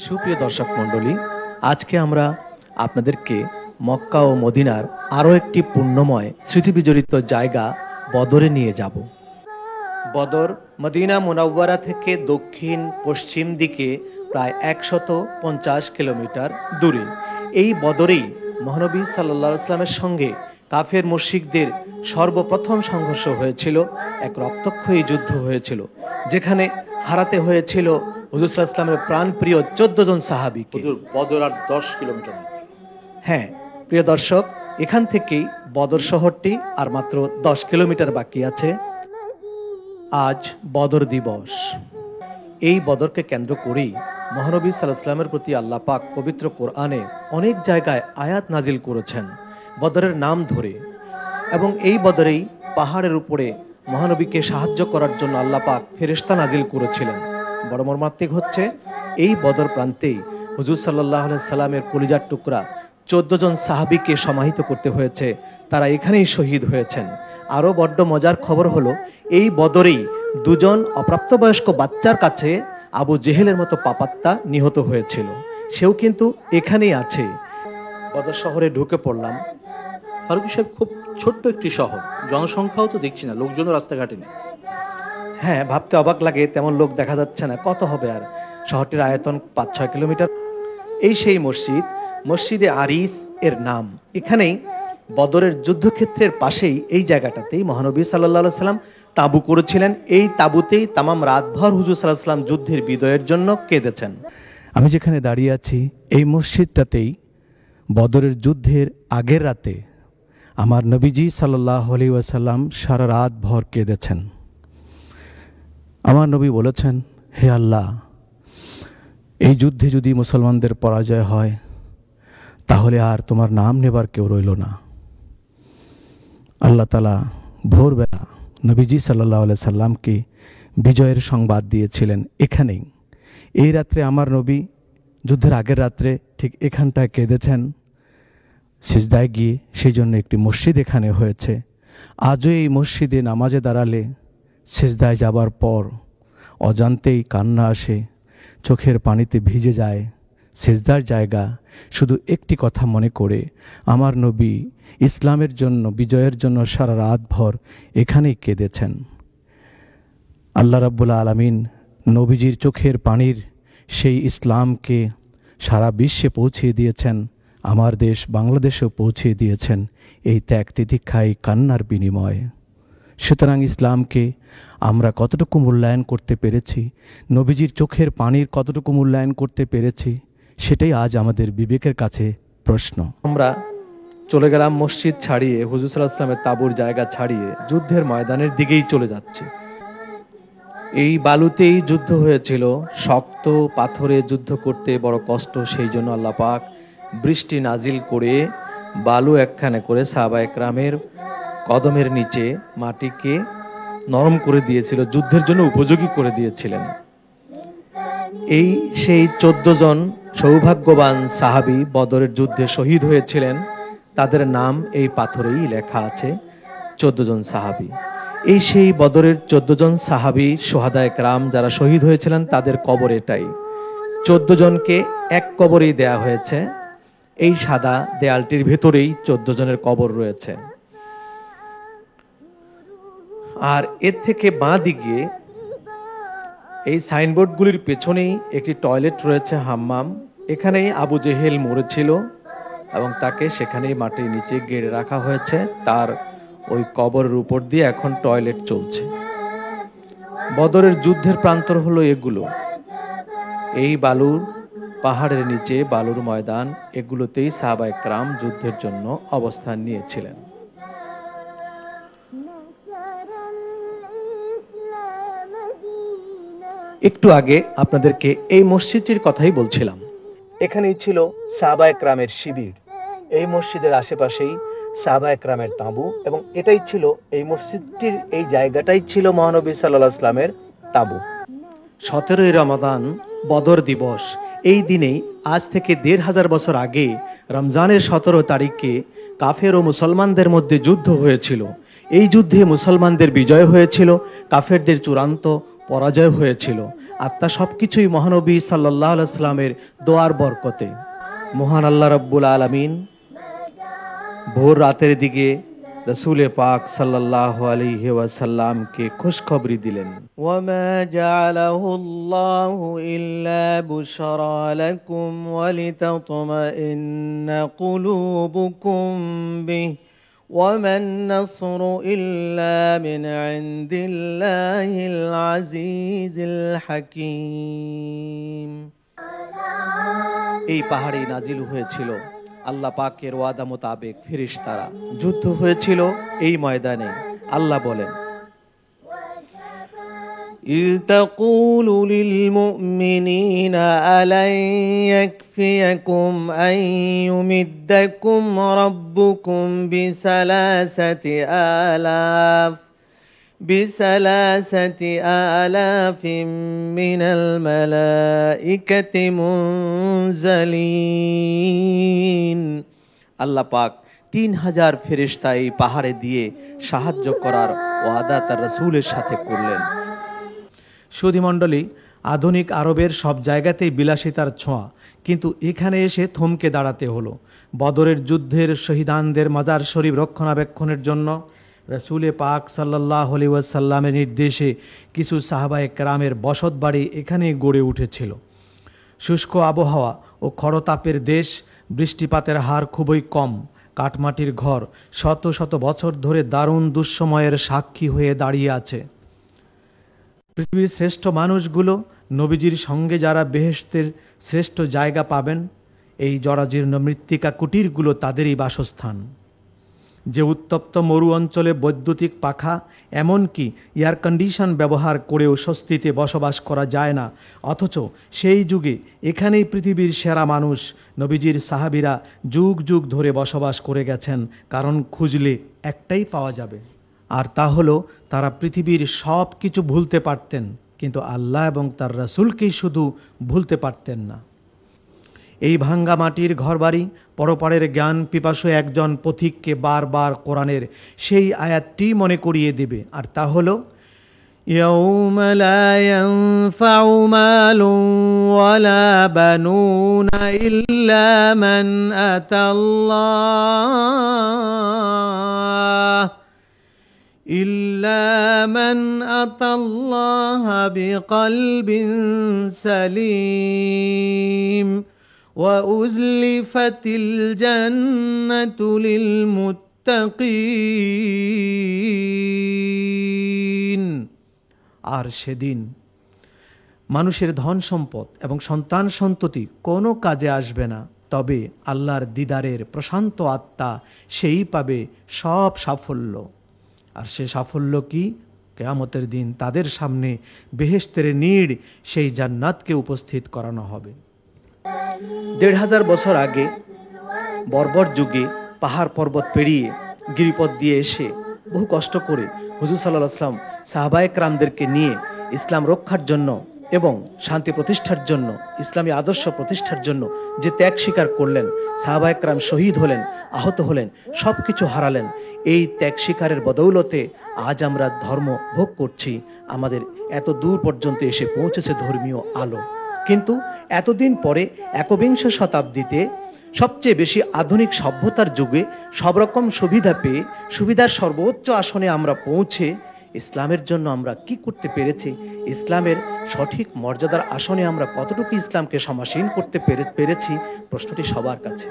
সুপ্রিয় দর্শক মণ্ডলী, আজকে আমরা আপনাদেরকে মক্কা ও মদিনার আরও একটি পুণ্যময় স্মৃতিবিজড়িত জায়গা বদরে নিয়ে যাব। বদর মদিনা মুনাওয়ারা থেকে দক্ষিণ পশ্চিম দিকে প্রায় 150 কিলোমিটার দূরে। এই বদরেই মহানবী সাল্লাল্লাহু আলাইহি ওয়াসাল্লামের সঙ্গে কাফের মুশরিকদের সর্বপ্রথম সংঘর্ষ হয়েছিল, এক রক্তক্ষয়ী যুদ্ধ হয়েছিল, যেখানে হারাতে হয়েছিল হুজুর সাল্লাল্লাহু আলাইহি ওয়াসাল্লামের প্রাণপ্রিয় 14 জন সাহাবীকে। বদর আর 10 কিলোমিটার। হ্যাঁ প্রিয় দর্শক, এখান থেকেই বদর শহরটি আর মাত্র 10 কিলোমিটার বাকি আছে। আজ বদর দিবস। এই বদরকে কেন্দ্র করেই মহানবী সাল্লাল্লাহু আলাইহি ওয়াসাল্লামের প্রতি আল্লাহ পাক পবিত্র কোরআনে অনেক জায়গায় আয়াত নাজিল করেছেন বদরের নাম ধরে, এবং এই বদরেই পাহাড়ের উপরে মহানবীকে সাহায্য করার জন্য আল্লাহ পাক ফেরেশতা নাজিল করেছিলেন। বড় মর্মান্তিক হচ্ছে, এই বদর প্রান্তেই হুজুর সাল্লাল্লাহু আলাইহি সাল্লামের কলিজার টুকরা 14 জন সাহাবীকে সমাহিত করতে হয়েছে, তারা এখানেই শহীদ হয়েছেন। আরও বড্ড মজার খবর হলো, এই বদরেই 2 জন অপ্রাপ্তবয়স্ক বাচ্চার কাছে আবু জেহেলের মতো পাপাত্তা নিহত হয়েছিল, সেও কিন্তু এখানেই আছে। বদর শহরে ঢুকে পড়লাম। ফারুক সাহেব, খুব ছোট্ট একটি শহর, জনসংখ্যাও তো দেখছি না, লোকজনও রাস্তাঘাটে নেই। হ্যাঁ, ভাবতে অবাক লাগে, তেমন লোক দেখা যাচ্ছে না। কত হবে আর, শহরটির আয়তন 5-6 কিলোমিটার। এই সেই মসজিদ, মসজিদে আরিস এর নাম। এখানেই বদরের যুদ্ধক্ষেত্রের পাশেই এই জায়গাটাতেই মহানবী সাল্লাল্লাহু আলাইহি সাল্লাম তাঁবু করেছিলেন। এই তাঁবুতেই তামাম রাতভর হুজুর সাল্লাল্লাহু আলাইহি সাল্লাম যুদ্ধের বিজয়ের জন্য কেঁদেছেন। আমি যেখানে দাঁড়িয়ে আছি এই মসজিদটাতেই বদরের যুদ্ধের আগের রাতে আমার নবীজি সাল্লাল্লাহু আলাইহি ওয়াসাল্লাম সারা রাত ভর কেঁদেছেন। আমার নবী বলেছেন, হে আল্লাহ, এই যুদ্ধে যদি মুসলমানদের পরাজয় হয় তাহলে আর তোমার নাম নেবার কেউ রইল না। আল্লাহ তাআলা ভোরবেলা নবীজি সাল্লাল্লাহু আলাইহি সাল্লামকে বিজয়ের সংবাদ দিয়েছিলেন এখানেই। এই রাত্রে আমার নবী যুদ্ধের আগের রাত্রে ঠিক এখানটায় কেঁদেছেন সিজদায় গিয়ে। সেই জন্য একটি মসজিদ এখানে হয়েছে। আজও এই মসজিদে নামাজে দাঁড়ালে সিজদায় যাবার পর অজান্তেই কান্না আসে, চোখের পানিতে ভিজে যায় সিজদার জায়গা। শুধু একটি কথা মনে করে আমার নবী ইসলামের জন্য, বিজয়ের জন্য সারা রাত ভর এখানেই কেঁদেছেন। আল্লাহ রাব্বুল আলামিন নবীজির চোখের পানির সেই ইসলামকে সারা বিশ্বে পৌঁছিয়ে দিয়েছেন, আমার দেশ বাংলাদেশেও পৌঁছিয়ে দিয়েছেন এই ত্যাগ তিতিক্ষাই কান্নার বিনিময়ে। সুতরাং ইসলামকে আমরা কতটুকু মূল্যায়ন করতে পেরেছি, নবীজির চোখের পানির কতটুকু মূল্যায়ন করতে পেরেছি, সেটাই আজ আমাদের বিবেকের কাছে প্রশ্ন। আমরা চলে গেলাম মসজিদ ছাড়িয়ে, হুজুর সাল্লাল্লাহু আলাইহি ওয়াসাল্লামের তাঁবুর জায়গা ছাড়িয়ে যুদ্ধের ময়দানের দিকেই চলে যাচ্ছে। এই বালুতেই যুদ্ধ হয়েছিল। শক্ত পাথরে যুদ্ধ করতে বড় কষ্ট, সেই জন্য আল্লাহ পাক বৃষ্টি নাজিল করে বালু একখানে করে সাহাবায়ে কেরামের কদমের নিচে মাটিকে নরম করে দিয়েছিল, যুদ্ধের জন্য উপযোগী করে দিয়েছিলেন। এই সেই 14 জন সৌভাগ্যবান সাহাবী বদরের যুদ্ধে শহীদ হয়েছিলেন। তাদের নাম এই পাথরেই লেখা আছে, 14 জন সাহাবী। এই সেই বদরের 14 জন সাহাবী শুহাদায়ে কেরাম যারা শহীদ হয়েছিলেন, তাদের কবর এটাই। 14 জনকে এক কবরেই দেয়া হয়েছে। এই সাদা দেয়ালটির ভেতরেই 14 জনের কবর রয়েছে। আর এর থেকে বাঁ দিকে এই সাইনবোর্ডগুলির পেছনেই একটি টয়লেট রয়েছে, হাম্মাম। এখানেই আবু জেহেল মরেছিল এবং তাকে সেখানেই মাটির নিচে গেড়ে রাখা হয়েছে। তার ওই কবরের উপর দিয়ে এখন টয়লেট চলছে। বদরের যুদ্ধের প্রান্তর হলো এগুলো, এই বালুর পাহাড়ের নিচে বালুর ময়দান, এগুলোতেই সাহাবায়ে কেরাম যুদ্ধের জন্য অবস্থান নিয়েছিলেন। একটু আগে আপনাদেরকে এই মসজিদটির কথাই বলছিলাম। এখানেই ছিল সাহাবায়ে কেরামের শিবির। এই মসজিদের আশেপাশেই সাহাবায়ে কেরামের তাঁবু, এবং এটাই ছিল এই মসজিদটির, এই জায়গাটাই ছিল মহানবী সাল্লাল্লাহু আলাইহি ওয়াসাল্লামের তাঁবু। 17ই রমাদান বদর দিবস। এই দিনেই আজ থেকে 1500 বছর আগে রমজানের 17 তারিখে কাফের ও মুসলমানদের মধ্যে যুদ্ধ হয়েছিল। এই যুদ্ধে মুসলমানদের বিজয় হয়েছিল, কাফেরদের চূড়ান্ত পরাজয় হয়েছিল। আর তা সবকিছুই মহানবী সাল্লাল্লাহু আলাইহি সাল্লামের দোয়ার বরকতে। মহান আল্লাহ রাব্বুল আলামিন ভোর রাতের দিকে রসুল পাক সাল্লাল্লাহু আলাইহি ওয়াসাল্লামকে খুশখবরি দিলেন। ওয়ামা জাআলাহু আল্লাহু ইল্লা বুশরা লাকুম ওয়া লিতাতমাইন্না কুলুবুকুম বিহি ওয়ামা আন-নাসরু ইল্লা মিন ইনদিল্লাহিল আজিজিল হাকীম। এই পাহাড়ে নাজিল হয়েছিল আল্লাহ পাকের ওয়াদা মোতাবেক ফেরেশতারা। যুদ্ধ হয়েছিল এই ময়দানে। আল্লাহ বলেন, إذ تقول للمؤمنين ألن يكفيكم أن يمدكم ربكم بثلاثة آلاف من الملائكة منزلين। আল্লাহ পাক 3000 ফেরেশতা এই পাহাড়ে দিয়ে সাহায্য করার ওয়াদা তার রাসূলের সাথে করলেন। সুধীমণ্ডলী, আধুনিক আরবের সব জায়গাতেই বিলাসিতার ছোঁয়া, কিন্তু এখানে এসে থমকে দাঁড়াতে হলো। বদরের যুদ্ধের শহীদানদের মাজার শরীফ রক্ষণাবেক্ষণের জন্য রাসূলে পাক সাল্লাল্লাহু আলাইহি ওয়াসাল্লামের নির্দেশে কিছু সাহাবায়ে কেরামের বসত বাড়ি এখানে গড়ে উঠেছিল। শুষ্ক আবহাওয়া ও খরতাপের দেশ, বৃষ্টিপাতের হার খুবই কম, কাঠমাটির ঘর শত শত বছর ধরে দারুণ দুঃসময়ের সাক্ষী হয়ে দাঁড়িয়ে আছে। পৃথিবীর শ্রেষ্ঠ মানুষগুলো, নবীজির সঙ্গে যারা বেহেশতের শ্রেষ্ঠ জায়গা পাবেন, এই জরাজীর্ণ মৃত্তিকা কুটিরগুলো তাদেরই বাসস্থান। যে উত্তপ্ত মরু অঞ্চলে বৈদ্যুতিক পাখা, এমনকি এয়ার কন্ডিশন ব্যবহার করেও স্বস্তিতে বসবাস করা যায় না, অথচ সেই যুগে এখানেই পৃথিবীর সেরা মানুষ নবীজির সাহাবীরা যুগ যুগ ধরে বসবাস করে গেছেন। কারণ খুঁজলে একটাই পাওয়া যাবে, আর তা হলো তারা পৃথিবীর সব কিছু ভুলতে পারতেন, কিন্তু আল্লাহ এবং তার রাসূলকেই শুধু ভুলতে পারতেন না। এই ভাঙ্গা মাটির ঘরবাড়ি পরপারের জ্ঞান পিপাসু একজন পথিককে বারবার কোরআনের সেই আয়াতটি মনে করিয়ে দেবে, আর তা হলো, ইয়াউমা লা ইয়ানফাউ মালুন ওয়ালা বানুনা ইল্লা মান আতাল্লাহ বিকলবিন সালিম وَأُزْلِفَتِ الْجَنَّةُ لِلْمُتَّقِينَ। আর সেদিন মানুষের ধন সম্পদ এবং সন্তান সন্ততি কোনো কাজে আসবে না, তবে আল্লাহর দিদারের প্রশান্ত আত্মা সেই পাবে সব সাফল্য। আর সে সাফল্য কি? কিয়ামতের দিন তাদের সামনে বেহেশতের নীড় সেই জান্নাতকে উপস্থিত করানো হবে। 1500 বছর আগে বর্বর যুগে পাহাড় পর্বত পেরিয়ে গিরিপথ দিয়ে এসে বহু কষ্ট করে হুজুর সাল্লাল্লাহু আলাইহি ওয়াসাল্লাম সাহাবায়ে কেরামদেরকে নিয়ে ইসলাম রক্ষার জন্য এবং শান্তি প্রতিষ্ঠার জন্য, ইসলামী আদর্শ প্রতিষ্ঠার জন্য যে ত্যাগ স্বীকার করলেন, সাহাবায়ে কেরাম শহীদ হলেন, আহত হলেন, সব কিছু হারালেন। এই ত্যাগ স্বীকারের বদৌলতে আজ আমরা ধর্ম ভোগ করছি। আমাদের এত দূর পর্যন্ত এসে পৌঁছেছে ধর্মীয় আলো। কিন্তু এতদিন পরে একবিংশ শতাব্দীতে সবচেয়ে বেশি আধুনিক সভ্যতার যুগে সব রকম সুবিধা পেয়ে, সুবিধার সর্বোচ্চ আসনে আমরা পৌঁছে ইসলামের জন্য আমরা কি করতে পেরেছি? ইসলামের সঠিক মর্যাদার আসনে আমরা কতটুকু ইসলামকে সমাসীন করতে পেরেছি? প্রশ্নটি সবার কাছে।